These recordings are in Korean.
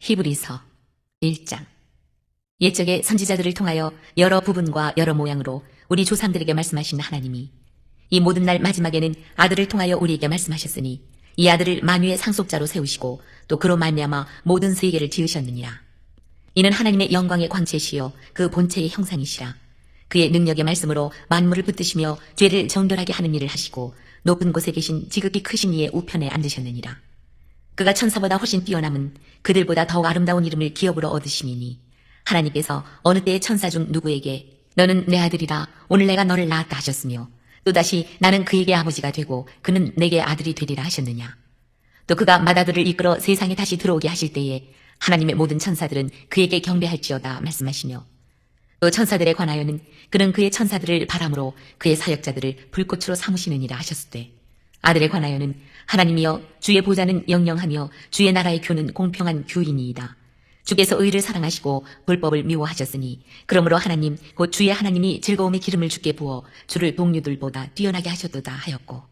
히브리서 1장. 옛적의 선지자들을 통하여 여러 부분과 여러 모양으로 우리 조상들에게 말씀하신 하나님이 이 모든 날 마지막에는 아들을 통하여 우리에게 말씀하셨으니 이 아들을 만유의 상속자로 세우시고 또 그로 말미암아 모든 세계를 지으셨느니라. 이는 하나님의 영광의 광채시여 그 본체의 형상이시라. 그의 능력의 말씀으로 만물을 붙드시며 죄를 정결하게 하는 일을 하시고 높은 곳에 계신 지극히 크신 이의 우편에 앉으셨느니라. 그가 천사보다 훨씬 뛰어남은 그들보다 더욱 아름다운 이름을 기업으로 얻으심이니 하나님께서 어느 때의 천사 중 누구에게 너는 내 아들이라 오늘 내가 너를 낳았다 하셨으며 또다시 나는 그에게 아버지가 되고 그는 내게 아들이 되리라 하셨느냐. 또 그가 맏아들을 이끌어 세상에 다시 들어오게 하실 때에 하나님의 모든 천사들은 그에게 경배할지어다 말씀하시며 또 천사들에 관하여는 그는 그의 천사들을 바람으로 그의 사역자들을 불꽃으로 삼으시느니라 하셨을 때 아들에 관하여는 하나님이여 주의 보좌는 영영하며 주의 나라의 교는 공평한 교이니이다. 주께서 의를 사랑하시고 불법을 미워하셨으니 그러므로 하나님 곧 주의 하나님이 즐거움의 기름을 주께 부어 주를 동류들보다 뛰어나게 하셨도다 하였고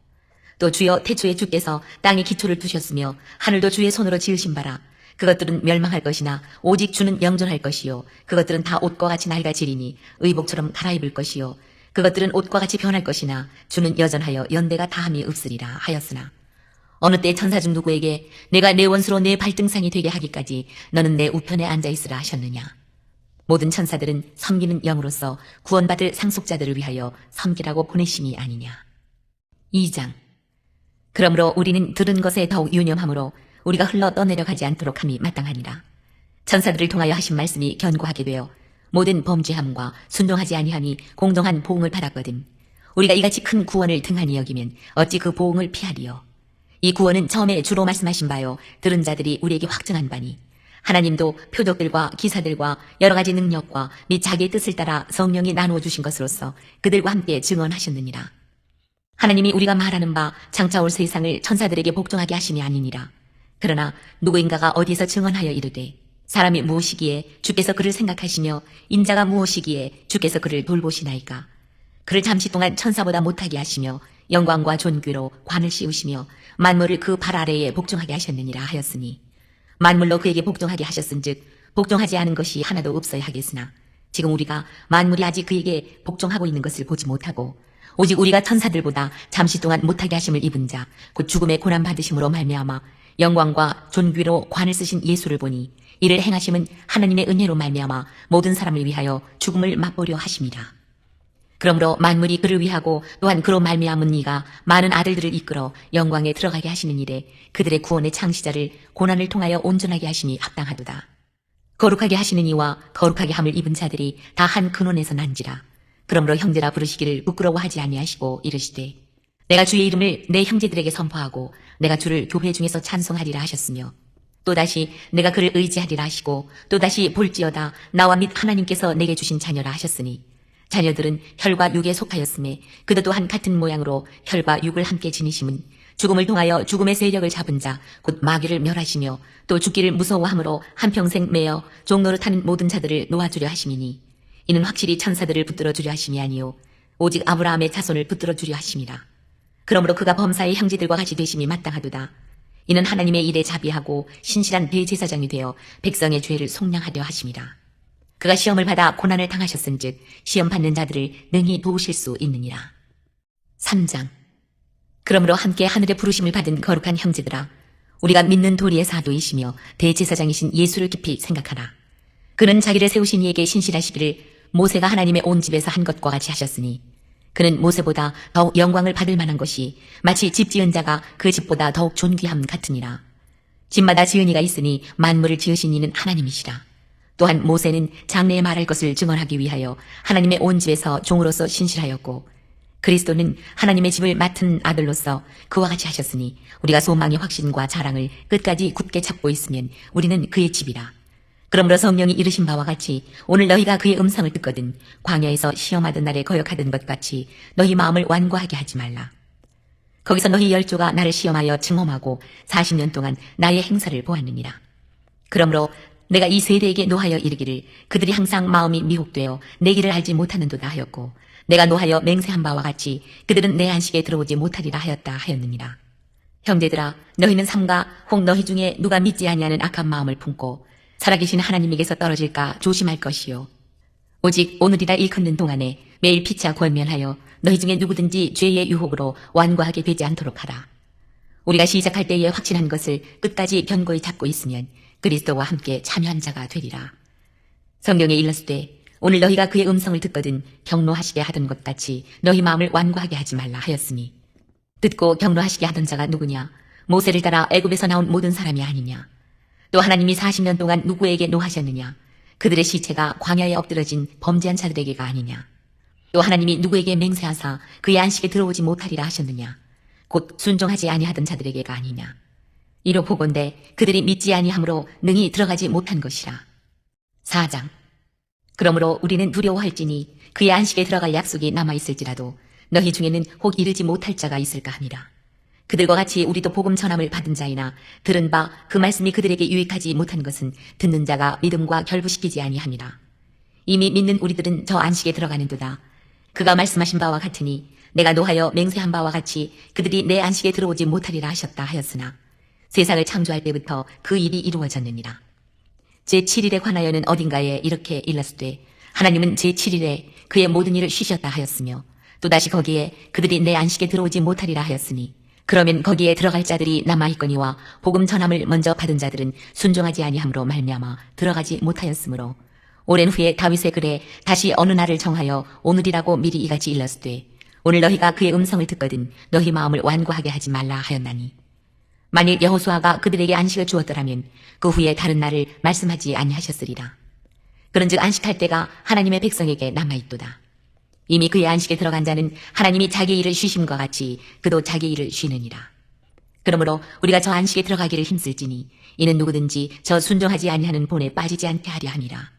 또 주여 태초에 주께서 땅에 기초를 두셨으며 하늘도 주의 손으로 지으신 바라. 그것들은 멸망할 것이나 오직 주는 영존할 것이요 그것들은 다 옷과 같이 낡아지리니 의복처럼 갈아입을 것이요 그것들은 옷과 같이 변할 것이나 주는 여전하여 연대가 다함이 없으리라 하였으나 어느 때 천사 중 누구에게 내가 내 원수로 내 발등상이 되게 하기까지 너는 내 우편에 앉아있으라 하셨느냐. 모든 천사들은 섬기는 영으로서 구원받을 상속자들을 위하여 섬기라고 보내심이 아니냐. 2장. 그러므로 우리는 들은 것에 더욱 유념하므로 우리가 흘러 떠내려가지 않도록 함이 마땅하니라. 천사들을 통하여 하신 말씀이 견고하게 되어 모든 범죄함과 순종하지 아니함이 공정한 보응을 받았거든. 우리가 이같이 큰 구원을 등한히 여기면 어찌 그 보응을 피하리요. 이 구원은 처음에 주로 말씀하신 바요 들은 자들이 우리에게 확증한 바니 하나님도 표적들과 기사들과 여러 가지 능력과 및 자기의 뜻을 따라 성령이 나누어 주신 것으로서 그들과 함께 증언하셨느니라. 하나님이 우리가 말하는 바 장차 올 세상을 천사들에게 복종하게 하심이 아니니라. 그러나 누구인가가 어디서 증언하여 이르되 사람이 무엇이기에 주께서 그를 생각하시며 인자가 무엇이기에 주께서 그를 돌보시나이까. 그를 잠시 동안 천사보다 못하게 하시며 영광과 존귀로 관을 씌우시며 만물을 그 발 아래에 복종하게 하셨느니라 하였으니 만물로 그에게 복종하게 하셨은즉 복종하지 않은 것이 하나도 없어야 하겠으나 지금 우리가 만물이 아직 그에게 복종하고 있는 것을 보지 못하고 오직 우리가 천사들보다 잠시 동안 못하게 하심을 입은 자 곧 죽음의 고난 받으심으로 말미암아 영광과 존귀로 관을 쓰신 예수를 보니 이를 행하심은 하나님의 은혜로 말미암아 모든 사람을 위하여 죽음을 맛보려 하심이라. 그러므로 만물이 그를 위하고 또한 그로 말미암은 이가 많은 아들들을 이끌어 영광에 들어가게 하시는 일에 그들의 구원의 창시자를 고난을 통하여 온전하게 하심이 합당하도다. 거룩하게 하시는 이와 거룩하게 함을 입은 자들이 다 한 근원에서 난지라. 그러므로 형제라 부르시기를 부끄러워하지 아니하시고 이르시되 내가 주의 이름을 내 형제들에게 선포하고 내가 주를 교회 중에서 찬송하리라 하셨으며 또다시 내가 그를 의지하리라 하시고 또다시 볼지어다 나와 및 하나님께서 내게 주신 자녀라 하셨으니 자녀들은 혈과 육에 속하였음에 그도 또한 같은 모양으로 혈과 육을 함께 지니심은 죽음을 통하여 죽음의 세력을 잡은 자 곧 마귀를 멸하시며 또 죽기를 무서워함으로 한평생 매어 종노릇하는 모든 자들을 놓아주려 하심이니 이는 확실히 천사들을 붙들어 주려 하심이 아니요 오직 아브라함의 자손을 붙들어 주려 하심이라. 그러므로 그가 범사의 형제들과 같이 되심이 마땅하도다. 이는 하나님의 일에 자비하고 신실한 대제사장이 되어 백성의 죄를 속량하려 하심이라. 그가 시험을 받아 고난을 당하셨은즉 시험 받는 자들을 능히 도우실 수 있느니라. 3장. 그러므로 함께 하늘의 부르심을 받은 거룩한 형제들아 우리가 믿는 도리의 사도이시며 대제사장이신 예수를 깊이 생각하라. 그는 자기를 세우신 이에게 신실하시기를 모세가 하나님의 온 집에서 한 것과 같이 하셨으니 그는 모세보다 더욱 영광을 받을 만한 것이 마치 집 지은 자가 그 집보다 더욱 존귀함 같으니라. 집마다 지은 이가 있으니 만물을 지으신 이는 하나님이시라. 또한 모세는 장래에 말할 것을 증언하기 위하여 하나님의 온 집에서 종으로서 신실하였고 그리스도는 하나님의 집을 맡은 아들로서 그와 같이 하셨으니 우리가 소망의 확신과 자랑을 끝까지 굳게 잡고 있으면 우리는 그의 집이라. 그러므로 성령이 이르신 바와 같이 오늘 너희가 그의 음성을 듣거든 광야에서 시험하던 날에 거역하던 것 같이 너희 마음을 완고하게 하지 말라. 거기서 너희 열조가 나를 시험하여 증험하고 40년 동안 나의 행사를 보았느니라. 그러므로 내가 이 세대에게 노하여 이르기를 그들이 항상 마음이 미혹되어 내 길을 알지 못하는도다 하였고 내가 노하여 맹세한 바와 같이 그들은 내 안식에 들어오지 못하리라 하였다 하였느니라. 형제들아 너희는 삼가 혹 너희 중에 누가 믿지 아니하는 악한 마음을 품고 살아계신 하나님에게서 떨어질까 조심할 것이요. 오직 오늘이라 일컫는 동안에 매일 피차 권면하여 너희 중에 누구든지 죄의 유혹으로 완고하게 되지 않도록 하라. 우리가 시작할 때에 확신한 것을 끝까지 견고히 잡고 있으면 그리스도와 함께 참여한 자가 되리라. 성경에 일렀으되 오늘 너희가 그의 음성을 듣거든 경노하시게 하던 것 같이 너희 마음을 완고하게 하지 말라 하였으니 듣고 경노하시게 하던 자가 누구냐? 모세를 따라 애굽에서 나온 모든 사람이 아니냐? 또 하나님이 40년 동안 누구에게 노하셨느냐? 그들의 시체가 광야에 엎드러진 범죄한 자들에게가 아니냐? 또 하나님이 누구에게 맹세하사 그의 안식에 들어오지 못하리라 하셨느냐? 곧 순종하지 아니하던 자들에게가 아니냐? 이로 보건대 그들이 믿지 아니함으로 능히 들어가지 못한 것이라. 4장. 그러므로 우리는 두려워할지니 그의 안식에 들어갈 약속이 남아있을지라도 너희 중에는 혹 이르지 못할 자가 있을까 하니라. 그들과 같이 우리도 복음 전함을 받은 자이나 들은 바 그 말씀이 그들에게 유익하지 못한 것은 듣는 자가 믿음과 결부시키지 아니함이라. 이미 믿는 우리들은 저 안식에 들어가는도다. 그가 말씀하신 바와 같으니 내가 노하여 맹세한 바와 같이 그들이 내 안식에 들어오지 못하리라 하셨다 하였으나 세상을 창조할 때부터 그 일이 이루어졌느니라. 제7일에 관하여는 어딘가에 이렇게 일렀으되 하나님은 제7일에 그의 모든 일을 쉬셨다 하였으며 또다시 거기에 그들이 내 안식에 들어오지 못하리라 하였으니 그러면 거기에 들어갈 자들이 남아있거니와 복음 전함을 먼저 받은 자들은 순종하지 아니함으로 말미암아 들어가지 못하였으므로 오랜 후에 다윗의 글에 다시 어느 날을 정하여 오늘이라고 미리 이같이 일렀으되 오늘 너희가 그의 음성을 듣거든 너희 마음을 완고하게 하지 말라 하였나니 만일 여호수아가 그들에게 안식을 주었더라면 그 후에 다른 날을 말씀하지 아니하셨으리라. 그런즉 안식할 때가 하나님의 백성에게 남아있도다. 이미 그의 안식에 들어간 자는 하나님이 자기 일을 쉬심과 같이 그도 자기 일을 쉬느니라. 그러므로 우리가 저 안식에 들어가기를 힘쓸지니 이는 누구든지 저 순종하지 아니하는 본에 빠지지 않게 하려 함이라.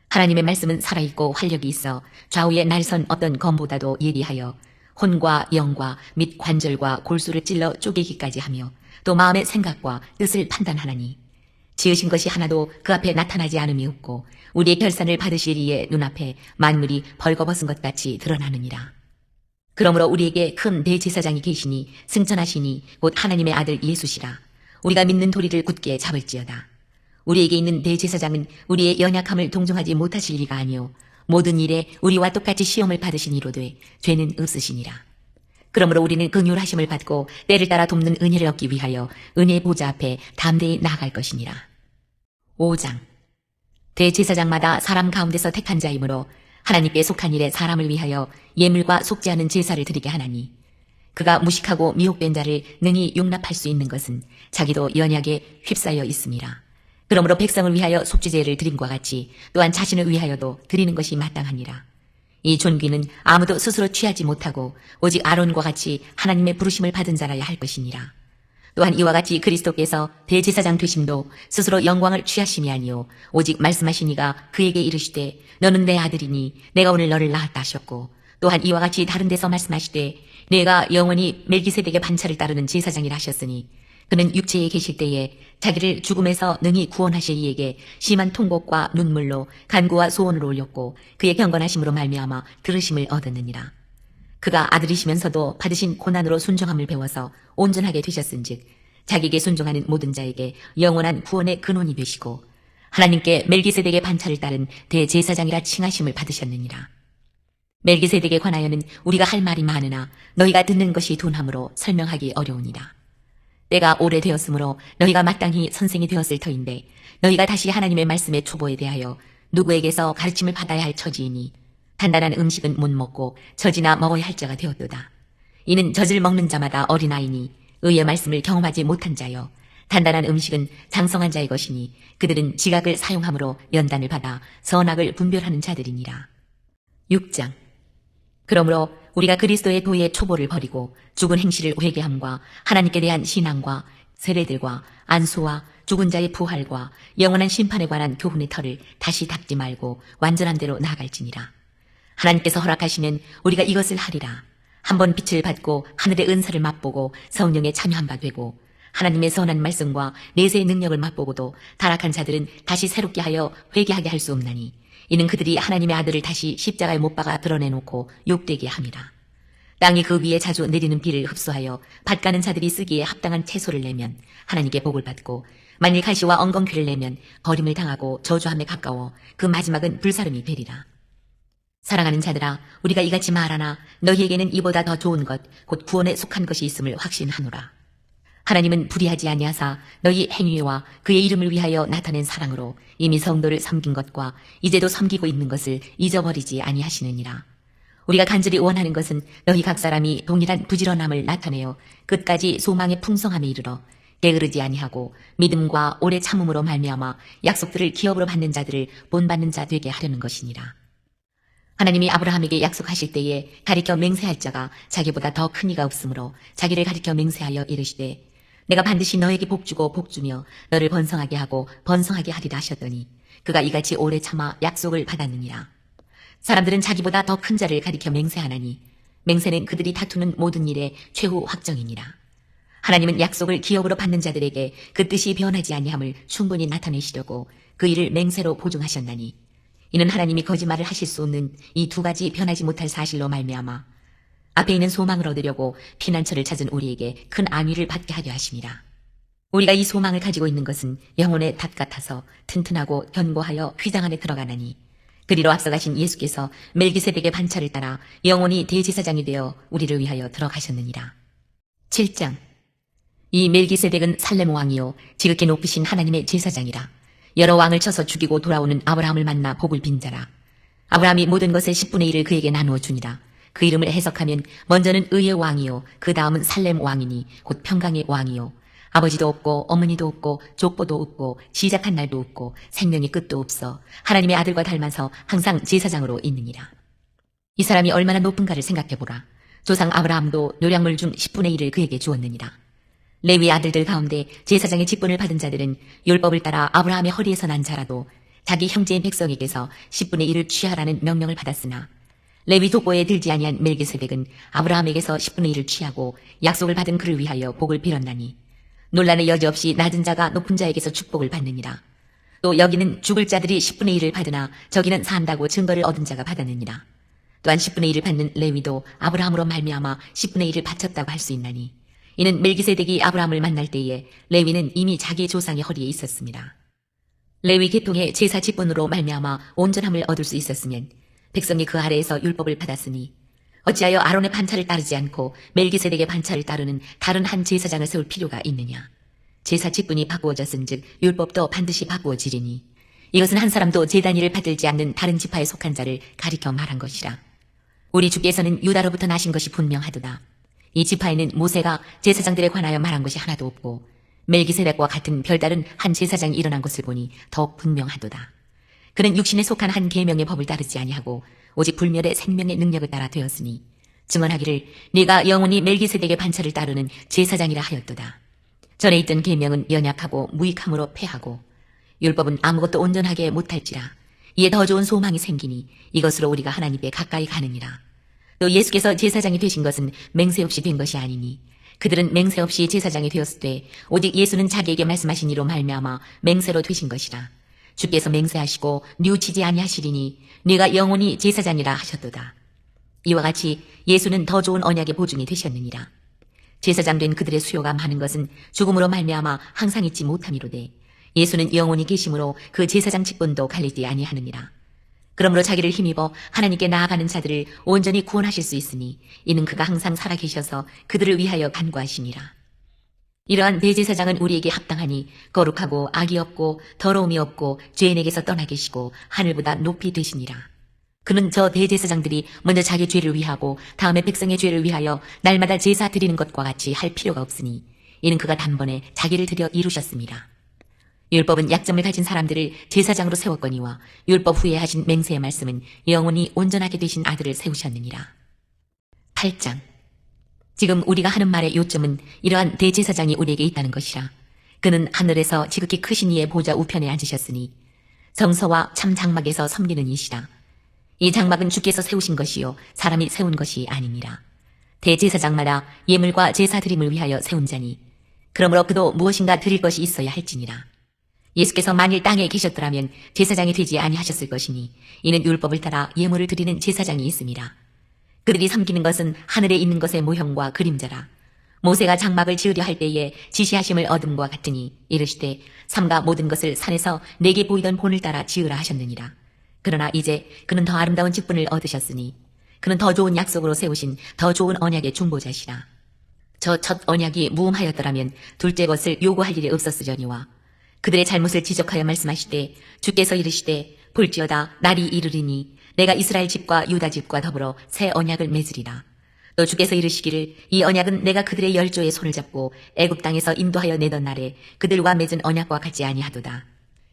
하나님의 말씀은 살아있고 활력이 있어 좌우의 날선 어떤 검보다도 예리하여 혼과 영과 및 관절과 골수를 찔러 쪼개기까지 하며 또 마음의 생각과 뜻을 판단하나니 지으신 것이 하나도 그 앞에 나타나지 않음이 없고 우리의 결산을 받으실 이의 눈앞에 만물이 벌거벗은 것 같이 드러나느니라. 그러므로 우리에게 큰 대제사장이 계시니 승천하시니 곧 하나님의 아들 예수시라. 우리가 믿는 도리를 굳게 잡을지어다. 우리에게 있는 대제사장은 우리의 연약함을 동정하지 못하실 리가 아니요 모든 일에 우리와 똑같이 시험을 받으신 이로되 죄는 없으시니라. 그러므로 우리는 긍휼하심을 받고 때를 따라 돕는 은혜를 얻기 위하여 은혜의 보좌 앞에 담대히 나아갈 것이니라. 5장. 대제사장마다 사람 가운데서 택한 자이므로 하나님께 속한 일에 사람을 위하여 예물과 속지 않은 제사를 드리게 하나니 그가 무식하고 미혹된 자를 능히 용납할 수 있는 것은 자기도 연약에 휩싸여 있음이라. 그러므로 백성을 위하여 속죄제를 드림과 같이 또한 자신을 위하여도 드리는 것이 마땅하니라. 이 존귀는 아무도 스스로 취하지 못하고 오직 아론과 같이 하나님의 부르심을 받은 자라야 할 것이니라. 또한 이와 같이 그리스도께서 대제사장 되심도 스스로 영광을 취하심이 아니요 오직 말씀하신 이가 그에게 이르시되 너는 내 아들이니 내가 오늘 너를 낳았다 하셨고 또한 이와 같이 다른 데서 말씀하시되 내가 영원히 멜기세덱의 반차를 따르는 제사장이라 하셨으니 그는 육체에 계실 때에 자기를 죽음에서 능히 구원하실 이에게 심한 통곡과 눈물로 간구와 소원을 올렸고 그의 경건하심으로 말미암아 들으심을 얻었느니라. 그가 아들이시면서도 받으신 고난으로 순종함을 배워서 온전하게 되셨은즉 자기에게 순종하는 모든 자에게 영원한 구원의 근원이 되시고 하나님께 멜기세덱의 반차를 따른 대제사장이라 칭하심을 받으셨느니라. 멜기세덱에 관하여는 우리가 할 말이 많으나 너희가 듣는 것이 둔함으로 설명하기 어려우니라. 때가 오래되었으므로 너희가 마땅히 선생이 되었을 터인데 너희가 다시 하나님의 말씀의 초보에 대하여 누구에게서 가르침을 받아야 할 처지이니 단단한 음식은 못 먹고 젖이나 먹어야 할 자가 되었도다. 이는 젖을 먹는 자마다 어린아이니 의의 말씀을 경험하지 못한 자여 단단한 음식은 장성한 자의 것이니 그들은 지각을 사용함으로 연단을 받아 선악을 분별하는 자들이니라. 6장. 그러므로 우리가 그리스도의 도의 초보를 버리고 죽은 행실을 회개함과 하나님께 대한 신앙과 세례들과 안수와 죽은 자의 부활과 영원한 심판에 관한 교훈의 털을 다시 닦지 말고 완전한 대로 나아갈지니라. 하나님께서 허락하시면 우리가 이것을 하리라. 한번 빛을 받고 하늘의 은사를 맛보고 성령에 참여한 바 되고 하나님의 선한 말씀과 내세의 능력을 맛보고도 타락한 자들은 다시 새롭게 하여 회개하게 할 수 없나니 이는 그들이 하나님의 아들을 다시 십자가에 못 박아 드러내놓고 욕되게 함이라. 땅이 그 위에 자주 내리는 비를 흡수하여 밭가는 자들이 쓰기에 합당한 채소를 내면 하나님께 복을 받고 만일 가시와 엉겅퀴를 내면 버림을 당하고 저주함에 가까워 그 마지막은 불사름이 되리라. 사랑하는 자들아, 우리가 이같이 말하나 너희에게는 이보다 더 좋은 것, 곧 구원에 속한 것이 있음을 확신하노라. 하나님은 불의하지 아니하사 너희 행위와 그의 이름을 위하여 나타낸 사랑으로 이미 성도를 섬긴 것과 이제도 섬기고 있는 것을 잊어버리지 아니하시느니라. 우리가 간절히 원하는 것은 너희 각 사람이 동일한 부지런함을 나타내어 끝까지 소망의 풍성함에 이르러 게으르지 아니하고 믿음과 오래 참음으로 말미암아 약속들을 기업으로 받는 자들을 본받는 자 되게 하려는 것이니라. 하나님이 아브라함에게 약속하실 때에 가리켜 맹세할 자가 자기보다 더 큰 이가 없으므로 자기를 가리켜 맹세하여 이르시되 내가 반드시 너에게 복주고 복주며 너를 번성하게 하고 번성하게 하리라 하셨더니 그가 이같이 오래 참아 약속을 받았느니라. 사람들은 자기보다 더 큰 자를 가리켜 맹세하나니 맹세는 그들이 다투는 모든 일의 최후 확정이니라. 하나님은 약속을 기업으로 받는 자들에게 그 뜻이 변하지 아니함을 충분히 나타내시려고 그 일을 맹세로 보증하셨나니 이는 하나님이 거짓말을 하실 수 없는 이 두 가지 변하지 못할 사실로 말미암아 앞에 있는 소망을 얻으려고 피난처를 찾은 우리에게 큰 안위를 받게 하려 하심이라. 우리가 이 소망을 가지고 있는 것은 영혼의 닷 같아서 튼튼하고 견고하여 휘장 안에 들어가나니 그리로 앞서가신 예수께서 멜기세덱의 반차를 따라 영원히 대제사장이 되어 우리를 위하여 들어가셨느니라. 7장. 이 멜기세덱은 살렘 왕이요 지극히 높으신 하나님의 제사장이라. 여러 왕을 쳐서 죽이고 돌아오는 아브라함을 만나 복을 빈 자라. 아브라함이 모든 것의 10분의 1을 그에게 나누어 주니라. 그 이름을 해석하면 먼저는 의의 왕이요 그 다음은 살렘 왕이니 곧 평강의 왕이요 아버지도 없고 어머니도 없고 족보도 없고 시작한 날도 없고 생명의 끝도 없어 하나님의 아들과 닮아서 항상 제사장으로 있느니라. 이 사람이 얼마나 높은가를 생각해보라. 조상 아브라함도 노량물 중 10분의 1을 그에게 주었느니라. 레위 아들들 가운데 제사장의 직분을 받은 자들은 율법을 따라 아브라함의 허리에서 난 자라도 자기 형제인 백성에게서 10분의 1을 취하라는 명령을 받았으나 레위 족보에 들지 아니한 멜기세덱은 아브라함에게서 10분의 1을 취하고 약속을 받은 그를 위하여 복을 빌었나니 논란의 여지 없이 낮은 자가 높은 자에게서 축복을 받느니라. 또 여기는 죽을 자들이 10분의 1을 받으나 저기는 산다고 증거를 얻은 자가 받았느니라. 또한 10분의 1을 받는 레위도 아브라함으로 말미암아 10분의 1을 바쳤다고 할 수 있나니 이는 멜기세덱이 아브라함을 만날 때에 레위는 이미 자기 조상의 허리에 있었습니다. 레위 계통의 제사 직분으로 말미암아 온전함을 얻을 수 있었으면 백성이 그 아래에서 율법을 받았으니 어찌하여 아론의 반차를 따르지 않고 멜기세덱의 반차를 따르는 다른 한 제사장을 세울 필요가 있느냐. 제사 직분이 바꾸어졌은즉 율법도 반드시 바꾸어지리니 이것은 한 사람도 제단위를 받들지 않는 다른 지파에 속한 자를 가리켜 말한 것이라. 우리 주께서는 유다로부터 나신 것이 분명하도다. 이 지파에는 모세가 제사장들에 관하여 말한 것이 하나도 없고 멜기세덱과 같은 별다른 한 제사장이 일어난 것을 보니 더욱 분명하도다. 그는 육신에 속한 한 계명의 법을 따르지 아니하고 오직 불멸의 생명의 능력을 따라 되었으니 증언하기를 네가 영원히 멜기세덱의 반차를 따르는 제사장이라 하였도다. 전에 있던 계명은 연약하고 무익함으로 패하고 율법은 아무것도 온전하게 못할지라. 이에 더 좋은 소망이 생기니 이것으로 우리가 하나님께 가까이 가느니라. 또 예수께서 제사장이 되신 것은 맹세 없이 된 것이 아니니 그들은 맹세 없이 제사장이 되었을 때 오직 예수는 자기에게 말씀하신 이로 말미암아 맹세로 되신 것이라. 주께서 맹세하시고 뉘우치지 아니하시리니 네가 영원히 제사장이라 하셨도다. 이와 같이 예수는 더 좋은 언약의 보증이 되셨느니라. 제사장 된 그들의 수요가 많은 것은 죽음으로 말미암아 항상 잊지 못함이로되 예수는 영원히 계심으로 그 제사장 직분도 갈리지 아니하느니라. 그러므로 자기를 힘입어 하나님께 나아가는 자들을 온전히 구원하실 수 있으니 이는 그가 항상 살아계셔서 그들을 위하여 간구하심이라. 이러한 대제사장은 우리에게 합당하니 거룩하고 악이 없고 더러움이 없고 죄인에게서 떠나 계시고 하늘보다 높이 되시니라. 그는 저 대제사장들이 먼저 자기 죄를 위하고 다음에 백성의 죄를 위하여 날마다 제사 드리는 것과 같이 할 필요가 없으니 이는 그가 단번에 자기를 드려 이루셨습니다. 율법은 약점을 가진 사람들을 제사장으로 세웠거니와 율법 후에 하신 맹세의 말씀은 영원히 온전하게 되신 아들을 세우셨느니라. 8장. 지금 우리가 하는 말의 요점은 이러한 대제사장이 우리에게 있다는 것이라. 그는 하늘에서 지극히 크신 이의 보좌 우편에 앉으셨으니 성서와 참 장막에서 섬기는 이시라. 이 장막은 주께서 세우신 것이요 사람이 세운 것이 아니니라. 대제사장마다 예물과 제사 드림을 위하여 세운 자니 그러므로 그도 무엇인가 드릴 것이 있어야 할지니라. 예수께서 만일 땅에 계셨더라면 제사장이 되지 아니하셨을 것이니 이는 율법을 따라 예물을 드리는 제사장이 있음이라. 그들이 섬기는 것은 하늘에 있는 것의 모형과 그림자라. 모세가 장막을 지으려 할 때에 지시하심을 얻음과 같으니 이르시되 삼가 모든 것을 산에서 내게 보이던 본을 따라 지으라 하셨느니라. 그러나 이제 그는 더 아름다운 직분을 얻으셨으니 그는 더 좋은 약속으로 세우신 더 좋은 언약의 중보자시라. 저 첫 언약이 무음하였더라면 둘째 것을 요구할 일이 없었으려니와 그들의 잘못을 지적하여 말씀하시되 주께서 이르시되 볼지어다 날이 이르리니 내가 이스라엘 집과 유다 집과 더불어 새 언약을 맺으리라. 또 주께서 이르시기를 이 언약은 내가 그들의 열조의 손을 잡고 애굽 땅에서 인도하여 내던 날에 그들과 맺은 언약과 같지 아니하도다.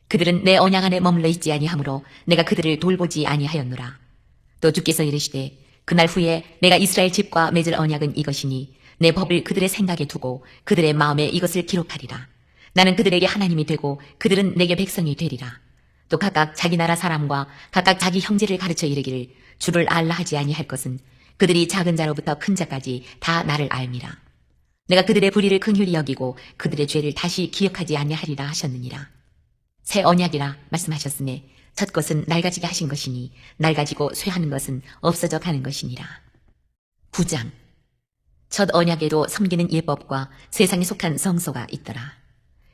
그들은 내 언약 안에 머물러 있지 아니하므로 내가 그들을 돌보지 아니하였노라. 또 주께서 이르시되 그날 후에 내가 이스라엘 집과 맺을 언약은 이것이니 내 법을 그들의 생각에 두고 그들의 마음에 이것을 기록하리라. 나는 그들에게 하나님이 되고 그들은 내게 백성이 되리라. 또 각각 자기 나라 사람과 각각 자기 형제를 가르쳐 이르기를 주를 알라 하지 아니할 것은 그들이 작은 자로부터 큰 자까지 다 나를 알미라. 내가 그들의 불의를 긍휼히 여기고 그들의 죄를 다시 기억하지 아니하리라 하셨느니라. 새 언약이라 말씀하셨으니 첫 것은 낡아지게 하신 것이니 낡아지고 쇠하는 것은 없어져 가는 것이니라. 9장. 첫 언약에도 섬기는 예법과 세상에 속한 성소가 있더라.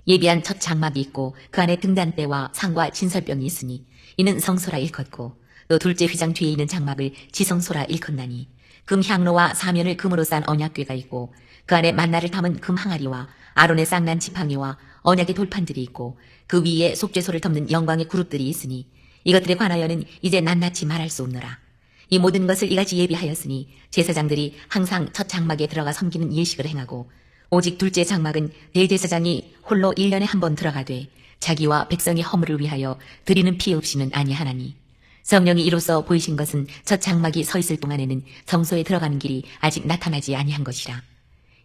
예비한 첫 장막이 있고 그 안에 등단대와 상과 진설병이 있으니 이는 성소라 일컫고 또 둘째 휘장 뒤에 있는 장막을 지성소라 일컫나니 금 향로와 사면을 금으로 싼 언약궤가 있고 그 안에 만나를 담은 금 항아리와 아론의 쌍난 지팡이와 언약의 돌판들이 있고 그 위에 속죄소를 덮는 영광의 그룹들이 있으니 이것들에 관하여는 이제 낱낱이 말할 수 없노라. 이 모든 것을 이같이 예비하였으니 제사장들이 항상 첫 장막에 들어가 섬기는 예식을 행하고 오직 둘째 장막은 대제사장이 홀로 1년에 한 번 들어가되 자기와 백성의 허물을 위하여 드리는 피 없이는 아니하나니 성령이 이로써 보이신 것은 첫 장막이 서 있을 동안에는 성소에 들어가는 길이 아직 나타나지 아니한 것이라.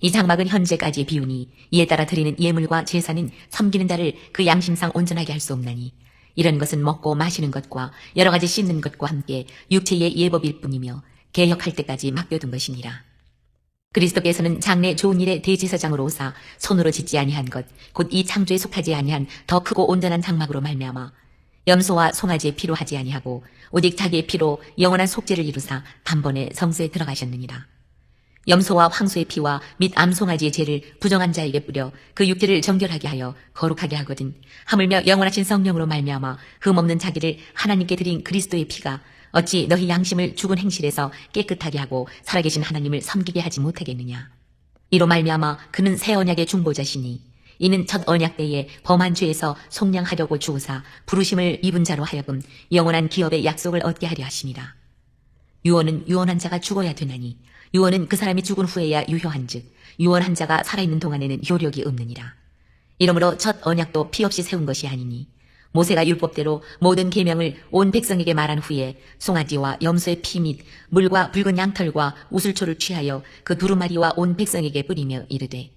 이 장막은 현재까지의 비우니 이에 따라 드리는 예물과 제사는 섬기는 자를 그 양심상 온전하게 할 수 없나니 이런 것은 먹고 마시는 것과 여러 가지 씻는 것과 함께 육체의 예법일 뿐이며 개혁할 때까지 맡겨둔 것이니라. 그리스도께서는 장래 좋은 일의 대제사장으로 오사 손으로 짓지 아니한 것 곧 이 창조에 속하지 아니한 더 크고 온전한 장막으로 말미암아 염소와 송아지의 피로 하지 아니하고 오직 자기의 피로 영원한 속죄를 이루사 단번에 성소에 들어가셨느니라. 염소와 황소의 피와 및 암송아지의 죄를 부정한 자에게 뿌려 그 육체를 정결하게 하여 거룩하게 하거든 하물며 영원하신 성령으로 말미암아 흠없는 자기를 하나님께 드린 그리스도의 피가 어찌 너희 양심을 죽은 행실에서 깨끗하게 하고 살아계신 하나님을 섬기게 하지 못하겠느냐. 이로 말미암아 그는 새 언약의 중보자시니 이는 첫 언약 때에 범한 죄에서 속량하려고 죽으사 부르심을 입은 자로 하여금 영원한 기업의 약속을 얻게 하려 하시니라. 유언은 유언한 자가 죽어야 되나니 유언은 그 사람이 죽은 후에야 유효한즉 유언한 자가 살아있는 동안에는 효력이 없느니라. 이러므로 첫 언약도 피 없이 세운 것이 아니니 모세가 율법대로 모든 계명을 온 백성에게 말한 후에 송아지와 염소의 피 및 물과 붉은 양털과 우슬초를 취하여 그 두루마리와 온 백성에게 뿌리며 이르되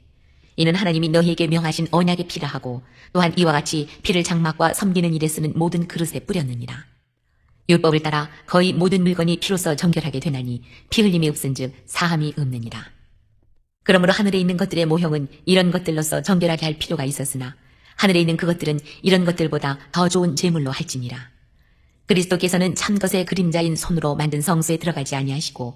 이는 하나님이 너희에게 명하신 언약의 피라 하고 또한 이와 같이 피를 장막과 섬기는 일에 쓰는 모든 그릇에 뿌렸느니라. 율법을 따라 거의 모든 물건이 피로써 정결하게 되나니 피 흘림이 없은즉 사함이 없느니라. 그러므로 하늘에 있는 것들의 모형은 이런 것들로서 정결하게 할 필요가 있었으나 하늘에 있는 그것들은 이런 것들보다 더 좋은 제물로 할지니라. 그리스도께서는 참 것의 그림자인 손으로 만든 성소에 들어가지 아니하시고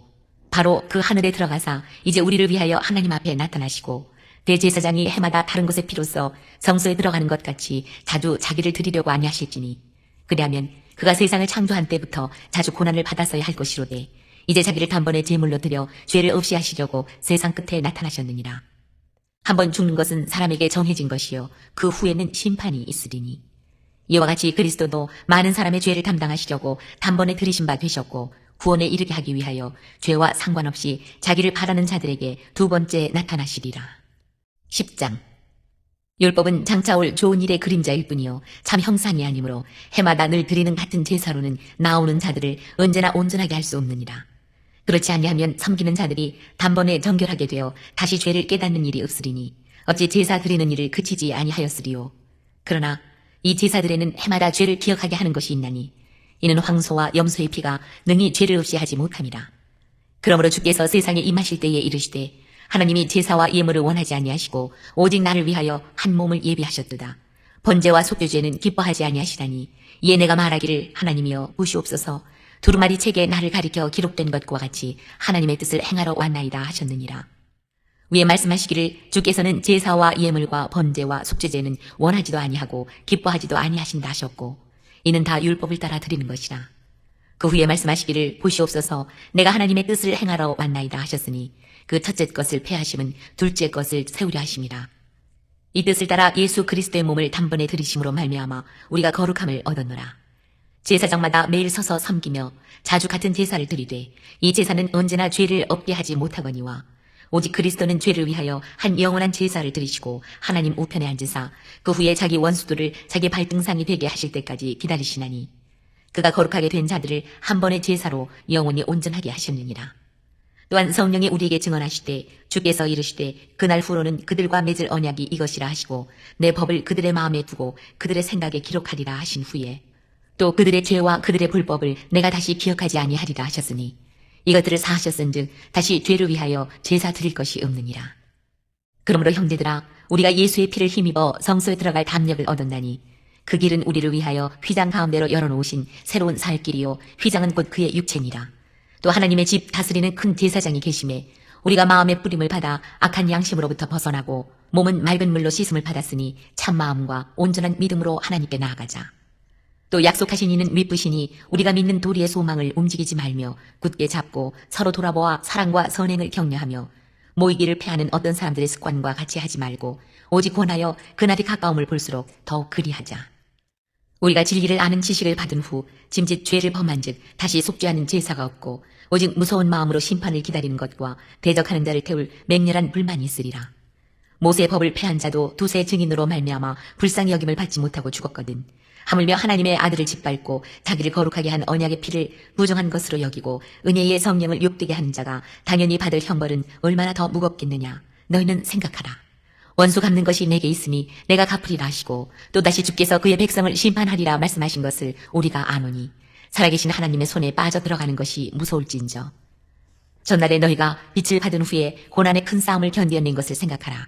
바로 그 하늘에 들어가사 이제 우리를 위하여 하나님 앞에 나타나시고 대제사장이 해마다 다른 곳의 피로써 성소에 들어가는 것 같이 자주 자기를 드리려고 아니하실지니 그리하면 그가 세상을 창조한 때부터 자주 고난을 받았어야 할 것이로되 이제 자기를 단번에 제물로 드려 죄를 없이 하시려고 세상 끝에 나타나셨느니라. 한번 죽는 것은 사람에게 정해진 것이요 그 후에는 심판이 있으리니 이와 같이 그리스도도 많은 사람의 죄를 담당하시려고 단번에 들이신 바 되셨고 구원에 이르게 하기 위하여 죄와 상관없이 자기를 바라는 자들에게 두 번째 나타나시리라. 10장. 율법은 장차 올 좋은 일의 그림자일 뿐이요 참 형상이 아니므로 해마다 늘 드리는 같은 제사로는 나오는 자들을 언제나 온전하게 할 수 없느니라. 그렇지 아니하면 섬기는 자들이 단번에 정결하게 되어 다시 죄를 깨닫는 일이 없으리니 어찌 제사 드리는 일을 그치지 아니하였으리요. 그러나 이 제사들에는 해마다 죄를 기억하게 하는 것이 있나니 이는 황소와 염소의 피가 능히 죄를 없이 하지 못함이라. 그러므로 주께서 세상에 임하실 때에 이르시되 하나님이 제사와 예물을 원하지 아니하시고 오직 나를 위하여 한 몸을 예비하셨도다. 번제와 속죄죄는 기뻐하지 아니하시라니 이에 내가 말하기를 하나님이여 보시옵소서 두루마리 책에 나를 가리켜 기록된 것과 같이 하나님의 뜻을 행하러 왔나이다 하셨느니라. 위에 말씀하시기를 주께서는 제사와 예물과 번제와 속죄제는 원하지도 아니하고 기뻐하지도 아니하신다 하셨고 이는 다 율법을 따라 드리는 것이라. 그 후에 말씀하시기를 보시옵소서 내가 하나님의 뜻을 행하러 왔나이다 하셨으니 그 첫째 것을 폐하심은 둘째 것을 세우려 하심이라. 이 뜻을 따라 예수 그리스도의 몸을 단번에 들이심으로 말미암아 우리가 거룩함을 얻었노라. 제사장마다 매일 서서 섬기며 자주 같은 제사를 드리되 이 제사는 언제나 죄를 없게 하지 못하거니와 오직 그리스도는 죄를 위하여 한 영원한 제사를 드리시고 하나님 우편에 앉으사 그 후에 자기 원수들을 자기 발등상이 되게 하실 때까지 기다리시나니 그가 거룩하게 된 자들을 한 번의 제사로 영원히 온전하게 하셨느니라. 또한 성령이 우리에게 증언하시되 주께서 이르시되 그날 후로는 그들과 맺을 언약이 이것이라 하시고 내 법을 그들의 마음에 두고 그들의 생각에 기록하리라 하신 후에 또 그들의 죄와 그들의 불법을 내가 다시 기억하지 아니하리라 하셨으니 이것들을 사하셨은즉 다시 죄를 위하여 제사 드릴 것이 없느니라. 그러므로 형제들아 우리가 예수의 피를 힘입어 성소에 들어갈 담력을 얻었나니 그 길은 우리를 위하여 휘장 가운데로 열어놓으신 새로운 살 길이요 휘장은 곧 그의 육체니라. 또 하나님의 집 다스리는 큰 제사장이 계심에 우리가 마음의 뿌림을 받아 악한 양심으로부터 벗어나고 몸은 맑은 물로 씻음을 받았으니 참 마음과 온전한 믿음으로 하나님께 나아가자. 또 약속하신 이는 믿으시니 우리가 믿는 도리의 소망을 움직이지 말며 굳게 잡고 서로 돌아보아 사랑과 선행을 격려하며 모이기를 패하는 어떤 사람들의 습관과 같이 하지 말고 오직 권하여 그날이 가까움을 볼수록 더욱 그리하자. 우리가 진리를 아는 지식을 받은 후 짐짓 죄를 범한 즉 다시 속죄하는 제사가 없고 오직 무서운 마음으로 심판을 기다리는 것과 대적하는 자를 태울 맹렬한 불만이 있으리라. 모세의 법을 패한 자도 두세 증인으로 말미암아 불쌍히 여김을 받지 못하고 죽었거든. 하물며 하나님의 아들을 짓밟고 자기를 거룩하게 한 언약의 피를 부정한 것으로 여기고 은혜의 성령을 욕되게 하는 자가 당연히 받을 형벌은 얼마나 더 무겁겠느냐. 너희는 생각하라. 원수 갚는 것이 내게 있으니 내가 갚으리라 하시고 또다시 주께서 그의 백성을 심판하리라 말씀하신 것을 우리가 아노니 살아계신 하나님의 손에 빠져 들어가는 것이 무서울진저. 전날에 너희가 빛을 받은 후에 고난의 큰 싸움을 견뎌낸 것을 생각하라.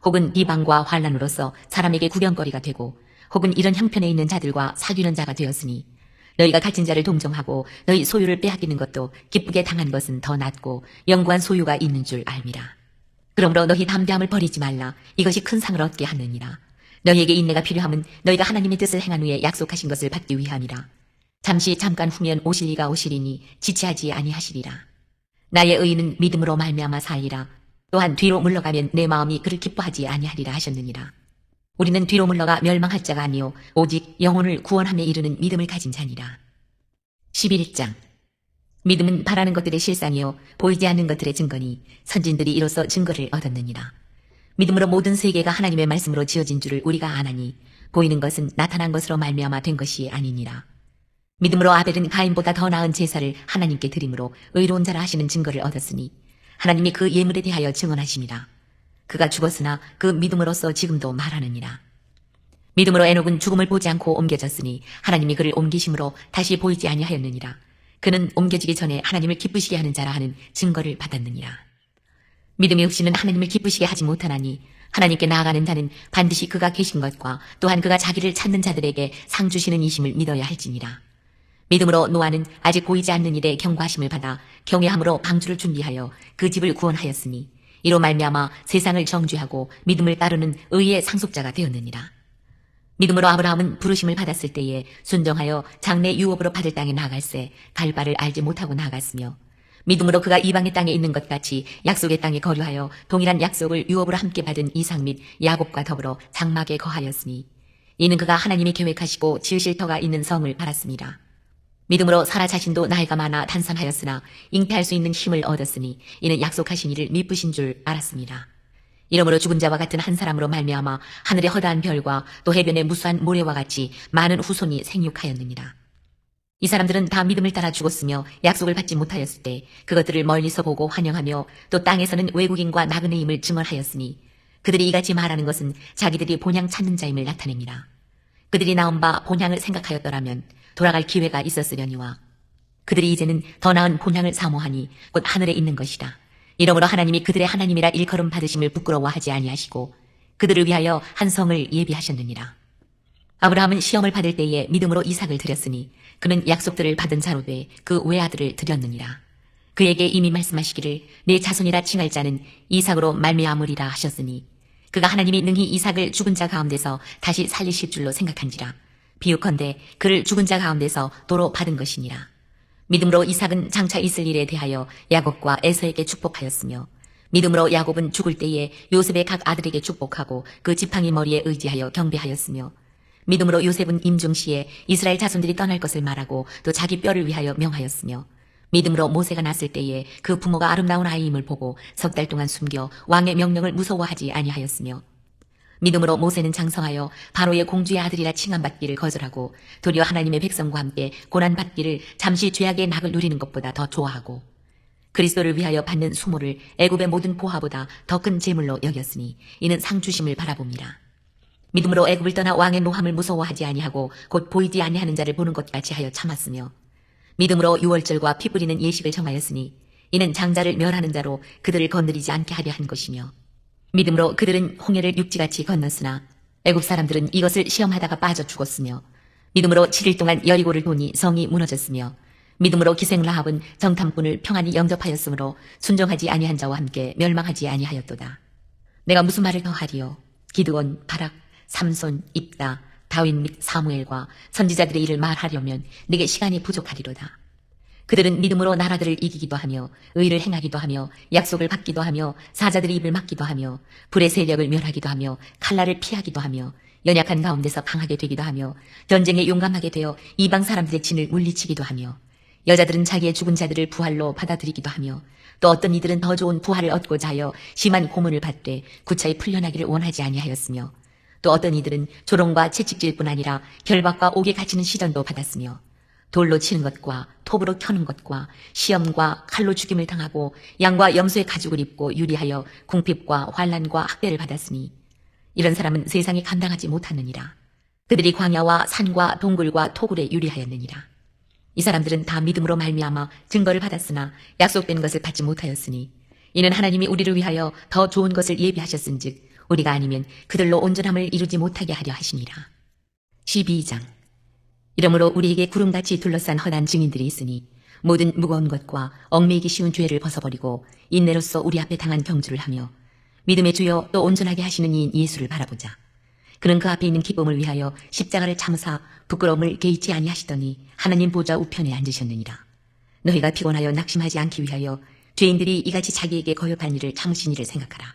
혹은 비방과 환난으로서 사람에게 구경거리가 되고 혹은 이런 형편에 있는 자들과 사귀는 자가 되었으니 너희가 갇힌 자를 동정하고 너희 소유를 빼앗기는 것도 기쁘게 당한 것은 더 낫고 영구한 소유가 있는 줄 알미라. 그러므로 너희 담대함을 버리지 말라. 이것이 큰 상을 얻게 하느니라. 너희에게 인내가 필요함은 너희가 하나님의 뜻을 행한 후에 약속하신 것을 받기 위함이라. 잠깐 후면 오실 이가 오시리니 지체하지 아니하시리라. 나의 의인은 믿음으로 말미암아 살리라. 또한 뒤로 물러가면 내 마음이 그를 기뻐하지 아니하리라 하셨느니라. 우리는 뒤로 물러가 멸망할 자가 아니요 오직 영혼을 구원함에 이르는 믿음을 가진 자니라. 11장. 믿음은 바라는 것들의 실상이요 보이지 않는 것들의 증거니 선진들이 이로써 증거를 얻었느니라. 믿음으로 모든 세계가 하나님의 말씀으로 지어진 줄을 우리가 아나니 보이는 것은 나타난 것으로 말미암아 된 것이 아니니라. 믿음으로 아벨은 가인보다 더 나은 제사를 하나님께 드림으로 의로운 자라 하시는 증거를 얻었으니 하나님이 그 예물에 대하여 증언하심이라. 그가 죽었으나 그 믿음으로써 지금도 말하느니라. 믿음으로 에녹은 죽음을 보지 않고 옮겨졌으니 하나님이 그를 옮기심으로 다시 보이지 아니하였느니라. 그는 옮겨지기 전에 하나님을 기쁘시게 하는 자라 하는 증거를 받았느니라. 믿음이 없이는 하나님을 기쁘시게 하지 못하나니 하나님께 나아가는 자는 반드시 그가 계신 것과 또한 그가 자기를 찾는 자들에게 상 주시는 이심을 믿어야 할지니라. 믿음으로 노아는 아직 보이지 않는 일에 경고하심을 받아 경외함으로 방주를 준비하여 그 집을 구원하였으니 이로 말미암아 세상을 정죄하고 믿음을 따르는 의의 상속자가 되었느니라. 믿음으로 아브라함은 부르심을 받았을 때에 순종하여 장래 유업으로 받을 땅에 나아갈새 갈 바를 알지 못하고 나아갔으며 믿음으로 그가 이방의 땅에 있는 것 같이 약속의 땅에 거류하여 동일한 약속을 유업으로 함께 받은 이삭 및 야곱과 더불어 장막에 거하였으니 이는 그가 하나님이 계획하시고 지으실 터가 있는 성을 바랐습니다. 믿음으로 사라 자신도 나이가 많아 단산하였으나 잉태할 수 있는 힘을 얻었으니 이는 약속하신 이를 미쁘신 줄 알았습니다. 이러므로 죽은 자와 같은 한 사람으로 말미암아 하늘의 허다한 별과 또 해변의 무수한 모래와 같이 많은 후손이 생육하였느니라. 이 사람들은 다 믿음을 따라 죽었으며 약속을 받지 못하였을 때 그것들을 멀리서 보고 환영하며 또 땅에서는 외국인과 나그네임을 증언하였으니 그들이 이같이 말하는 것은 자기들이 본향 찾는 자임을 나타냅니다. 그들이 나온 바 본향을 생각하였더라면 돌아갈 기회가 있었으려니와 그들이 이제는 더 나은 본향을 사모하니 곧 하늘에 있는 것이라. 이러므로 하나님이 그들의 하나님이라 일컬음 받으심을 부끄러워하지 아니하시고 그들을 위하여 한 성을 예비하셨느니라. 아브라함은 시험을 받을 때에 믿음으로 이삭을 드렸으니 그는 약속들을 받은 자로 돼 그 외아들을 드렸느니라. 그에게 이미 말씀하시기를 내 자손이라 칭할 자는 이삭으로 말미암으리라 하셨으니 그가 하나님이 능히 이삭을 죽은 자 가운데서 다시 살리실 줄로 생각한지라. 비유컨대 그를 죽은 자 가운데서 도로 받은 것이니라. 믿음으로 이삭은 장차 있을 일에 대하여 야곱과 에서에게 축복하였으며 믿음으로 야곱은 죽을 때에 요셉의 각 아들에게 축복하고 그 지팡이 머리에 의지하여 경배하였으며 믿음으로 요셉은 임종시에 이스라엘 자손들이 떠날 것을 말하고 또 자기 뼈를 위하여 명하였으며 믿음으로 모세가 났을 때에 그 부모가 아름다운 아이임을 보고 석 달 동안 숨겨 왕의 명령을 무서워하지 아니하였으며 믿음으로 모세는 장성하여 바로의 공주의 아들이라 칭함받기를 거절하고 도리어 하나님의 백성과 함께 고난받기를 잠시 죄악의 낙을 누리는 것보다 더 좋아하고 그리스도를 위하여 받는 수모를 애굽의 모든 보화보다 더 큰 재물로 여겼으니 이는 상 주심을 바라봅니다. 믿음으로 애굽을 떠나 왕의 노함을 무서워하지 아니하고 곧 보이지 아니하는 자를 보는 것 같이 하여 참았으며 믿음으로 유월절과 피 뿌리는 예식을 정하였으니 이는 장자를 멸하는 자로 그들을 건드리지 않게 하려 한 것이며 믿음으로 그들은 홍해를 육지같이 건넜으나 애굽 사람들은 이것을 시험하다가 빠져 죽었으며 믿음으로 7일 동안 여리고를 도니 성이 무너졌으며 믿음으로 기생 라합은 정탐꾼을 평안히 영접하였으므로 순종하지 아니한 자와 함께 멸망하지 아니하였도다. 내가 무슨 말을 더하리요? 기드온, 바락, 삼손, 입다, 다윗 및 사무엘과 선지자들의 일을 말하려면 내게 시간이 부족하리로다. 그들은 믿음으로 나라들을 이기기도 하며 의를 행하기도 하며 약속을 받기도 하며 사자들의 입을 막기도 하며 불의 세력을 멸하기도 하며 칼날을 피하기도 하며 연약한 가운데서 강하게 되기도 하며 전쟁에 용감하게 되어 이방 사람들의 진을 물리치기도 하며 여자들은 자기의 죽은 자들을 부활로 받아들이기도 하며 또 어떤 이들은 더 좋은 부활을 얻고자 하여 심한 고문을 받되 구차히 풀려나기를 원하지 아니하였으며 또 어떤 이들은 조롱과 채찍질뿐 아니라 결박과 옥에 갇히는 시련도 받았으며 돌로 치는 것과 톱으로 켜는 것과 시험과 칼로 죽임을 당하고 양과 염소의 가죽을 입고 유리하여 궁핍과 환난과 학대를 받았으니 이런 사람은 세상에 감당하지 못하느니라. 그들이 광야와 산과 동굴과 토굴에 유리하였느니라. 이 사람들은 다 믿음으로 말미암아 증거를 받았으나 약속된 것을 받지 못하였으니 이는 하나님이 우리를 위하여 더 좋은 것을 예비하셨은즉 우리가 아니면 그들로 온전함을 이루지 못하게 하려 하시니라. 12장. 이러므로 우리에게 구름같이 둘러싼 허난 증인들이 있으니 모든 무거운 것과 얽매이기 쉬운 죄를 벗어버리고 인내로써 우리 앞에 당한 경주를 하며 믿음의 주여 또 온전하게 하시는 이인 예수를 바라보자. 그는 그 앞에 있는 기쁨을 위하여 십자가를 참으사 부끄러움을 개의치 아니하시더니 하나님 보좌 우편에 앉으셨느니라. 너희가 피곤하여 낙심하지 않기 위하여 죄인들이 이같이 자기에게 거역한 일을 참으신 이를 생각하라.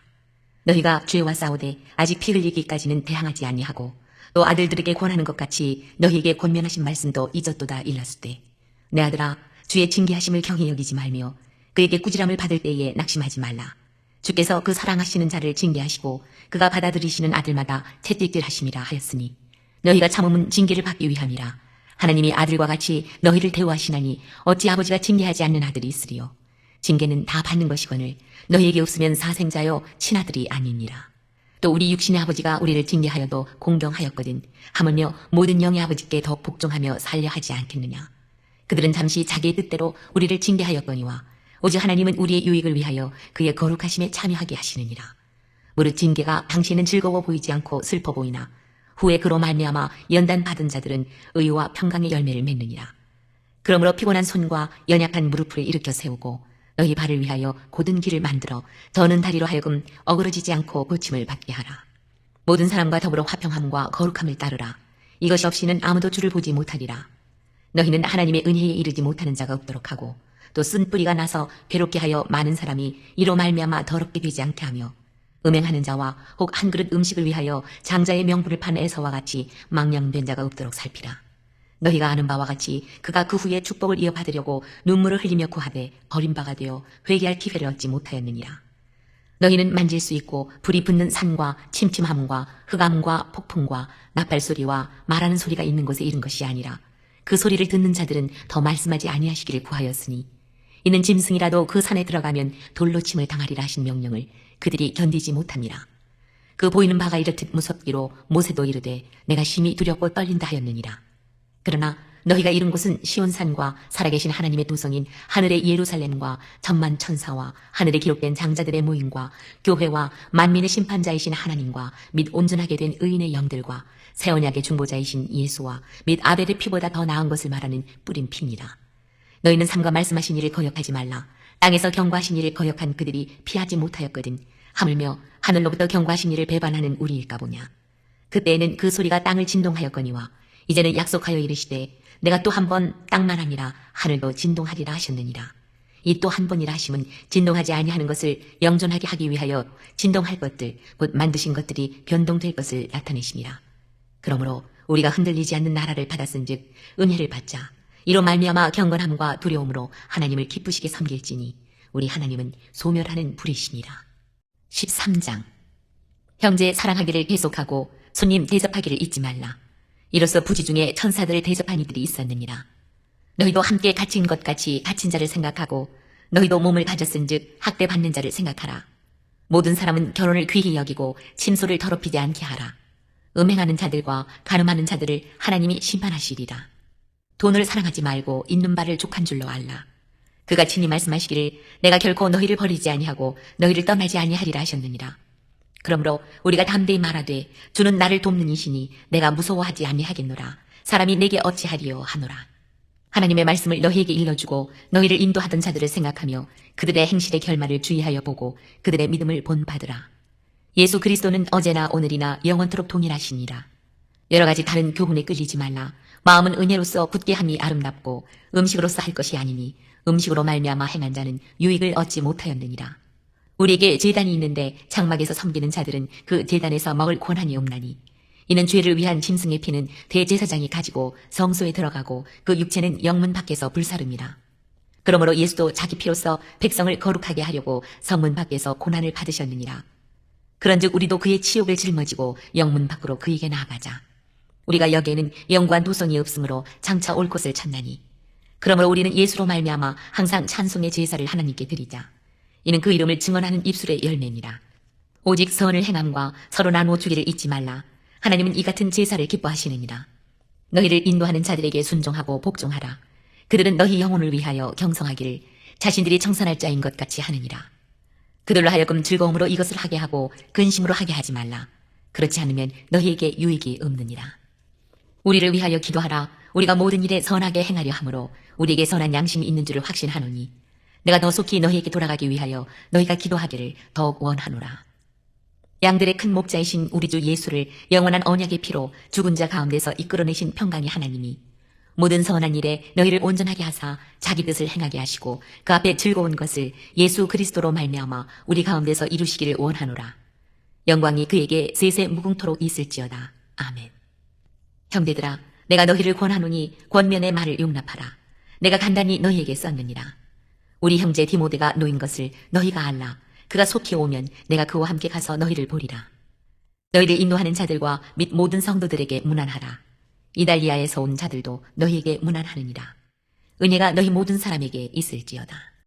너희가 죄와 싸우되 아직 피 흘리기까지는 대항하지 아니하고 또 아들들에게 권하는 것 같이 너희에게 권면하신 말씀도 잊었도다 일렀으되 내 아들아 주의 징계하심을 경히 여기지 말며 그에게 꾸지람을 받을 때에 낙심하지 말라. 주께서 그 사랑하시는 자를 징계하시고 그가 받아들이시는 아들마다 채찍질하심이라 하였으니 너희가 참음은 징계를 받기 위함이라. 하나님이 아들과 같이 너희를 대우하시나니 어찌 아버지가 징계하지 않는 아들이 있으리요. 징계는 다 받는 것이거늘 너희에게 없으면 사생자여 친아들이 아니니라. 또 우리 육신의 아버지가 우리를 징계하여도 공경하였거든 하물며 모든 영의 아버지께 더 복종하며 살려 하지 않겠느냐. 그들은 잠시 자기의 뜻대로 우리를 징계하였거니와 오직 하나님은 우리의 유익을 위하여 그의 거룩하심에 참여하게 하시느니라. 무릇 징계가 당시에는 즐거워 보이지 않고 슬퍼 보이나 후에 그로 말미암아 연단 받은 자들은 의와 평강의 열매를 맺느니라. 그러므로 피곤한 손과 연약한 무릎을 일으켜 세우고 너희 발을 위하여 곧은 길을 만들어 저는 다리로 하여금 어그러지지 않고 고침을 받게 하라. 모든 사람과 더불어 화평함과 거룩함을 따르라. 이것이 없이는 아무도 주를 보지 못하리라. 너희는 하나님의 은혜에 이르지 못하는 자가 없도록 하고 또 쓴 뿌리가 나서 괴롭게 하여 많은 사람이 이로 말미암아 더럽게 되지 않게 하며 음행하는 자와 혹 한 그릇 음식을 위하여 장자의 명분을 판 에서와 같이 망령된 자가 없도록 살피라. 너희가 아는 바와 같이 그가 그 후에 축복을 이어받으려고 눈물을 흘리며 구하되 버림바가 되어 회개할 기회를 얻지 못하였느니라. 너희는 만질 수 있고 불이 붙는 산과 침침함과 흑암과 폭풍과 나팔소리와 말하는 소리가 있는 곳에 이른 것이 아니라 그 소리를 듣는 자들은 더 말씀하지 아니하시기를 구하였으니 이는 짐승이라도 그 산에 들어가면 돌로 침을 당하리라 하신 명령을 그들이 견디지 못함이라. 그 보이는 바가 이렇듯 무섭기로 모세도 이르되 내가 심히 두렵고 떨린다 하였느니라. 그러나 너희가 이른 곳은 시온산과 살아계신 하나님의 도성인 하늘의 예루살렘과 천만 천사와 하늘에 기록된 장자들의 모임과 교회와 만민의 심판자이신 하나님과 및 온전하게 된 의인의 영들과 새 언약의 중보자이신 예수와 및 아벨의 피보다 더 나은 것을 말하는 뿌린 피니라. 너희는 삼가 말씀하신 일을 거역하지 말라. 땅에서 경고하신 이를 거역한 그들이 피하지 못하였거든 하물며 하늘로부터 경고하신 이를 배반하는 우리일까 보냐. 그때에는 그 소리가 땅을 진동하였거니와 이제는 약속하여 이르시되 내가 또 한 번 땅만 아니라 하늘도 진동하리라 하셨느니라. 이 또 한 번이라 하심은 진동하지 아니하는 것을 영존하게 하기 위하여 진동할 것들 곧 만드신 것들이 변동될 것을 나타내심이라. 그러므로 우리가 흔들리지 않는 나라를 받았은즉 은혜를 받자. 이로 말미암아 경건함과 두려움으로 하나님을 기쁘시게 섬길지니 우리 하나님은 소멸하는 불이시니라. 13장. 형제 사랑하기를 계속하고 손님 대접하기를 잊지 말라. 이로써 부지 중에 천사들을 대접한 이들이 있었느니라. 너희도 함께 갇힌 것 같이 갇힌 자를 생각하고 너희도 몸을 가졌은즉 학대받는 자를 생각하라. 모든 사람은 결혼을 귀히 여기고 침소를 더럽히지 않게 하라. 음행하는 자들과 간음하는 자들을 하나님이 심판하시리라. 돈을 사랑하지 말고 있는 바를 족한 줄로 알라. 그가 친히 말씀하시기를 내가 결코 너희를 버리지 아니하고 너희를 떠나지 아니하리라 하셨느니라. 그러므로 우리가 담대히 말하되 주는 나를 돕는 이시니 내가 무서워하지 아니하겠노라. 사람이 내게 어찌하리요 하노라. 하나님의 말씀을 너희에게 일러주고 너희를 인도하던 자들을 생각하며 그들의 행실의 결말을 주의하여 보고 그들의 믿음을 본받으라. 예수 그리스도는 어제나 오늘이나 영원토록 동일하시니라. 여러 가지 다른 교훈에 끌리지 말라. 마음은 은혜로서 굳게 함이 아름답고 음식으로서 할 것이 아니니 음식으로 말미암아 행한 자는 유익을 얻지 못하였느니라. 우리에게 제단이 있는데 장막에서 섬기는 자들은 그 제단에서 먹을 권한이 없나니 이는 죄를 위한 짐승의 피는 대제사장이 가지고 성소에 들어가고 그 육체는 영문 밖에서 불사름이라. 그러므로 예수도 자기 피로써 백성을 거룩하게 하려고 성문 밖에서 고난을 받으셨느니라. 그런즉 우리도 그의 치욕을 짊어지고 영문 밖으로 그에게 나아가자. 우리가 여기에는 영구한 도성이 없으므로 장차 올 곳을 찾나니 그러므로 우리는 예수로 말미암아 항상 찬송의 제사를 하나님께 드리자. 이는 그 이름을 증언하는 입술의 열매니라. 오직 선을 행함과 서로 나누어 주기를 잊지 말라. 하나님은 이 같은 제사를 기뻐하시느니라. 너희를 인도하는 자들에게 순종하고 복종하라. 그들은 너희 영혼을 위하여 경성하기를 자신들이 청산할 자인 것 같이 하느니라. 그들로 하여금 즐거움으로 이것을 하게 하고 근심으로 하게 하지 말라. 그렇지 않으면 너희에게 유익이 없느니라. 우리를 위하여 기도하라. 우리가 모든 일에 선하게 행하려 하므로 우리에게 선한 양심이 있는 줄을 확신하노니 내가 더 속히 너희에게 돌아가기 위하여 너희가 기도하기를 더욱 원하노라. 양들의 큰 목자이신 우리 주 예수를 영원한 언약의 피로 죽은 자 가운데서 이끌어내신 평강의 하나님이 모든 선한 일에 너희를 온전하게 하사 자기 뜻을 행하게 하시고 그 앞에 즐거운 것을 예수 그리스도로 말미암아 우리 가운데서 이루시기를 원하노라. 영광이 그에게 세세 무궁토록 있을지어다. 아멘. 형제들아, 내가 너희를 권하노니 권면의 말을 용납하라. 내가 간단히 너희에게 썼느니라. 우리 형제 디모데가 놓인 것을 너희가 알라. 그가 속히 오면 내가 그와 함께 가서 너희를 보리라. 너희를 인도하는 자들과 및 모든 성도들에게 문안하라. 이달리아에서 온 자들도 너희에게 문안하느니라. 은혜가 너희 모든 사람에게 있을지어다.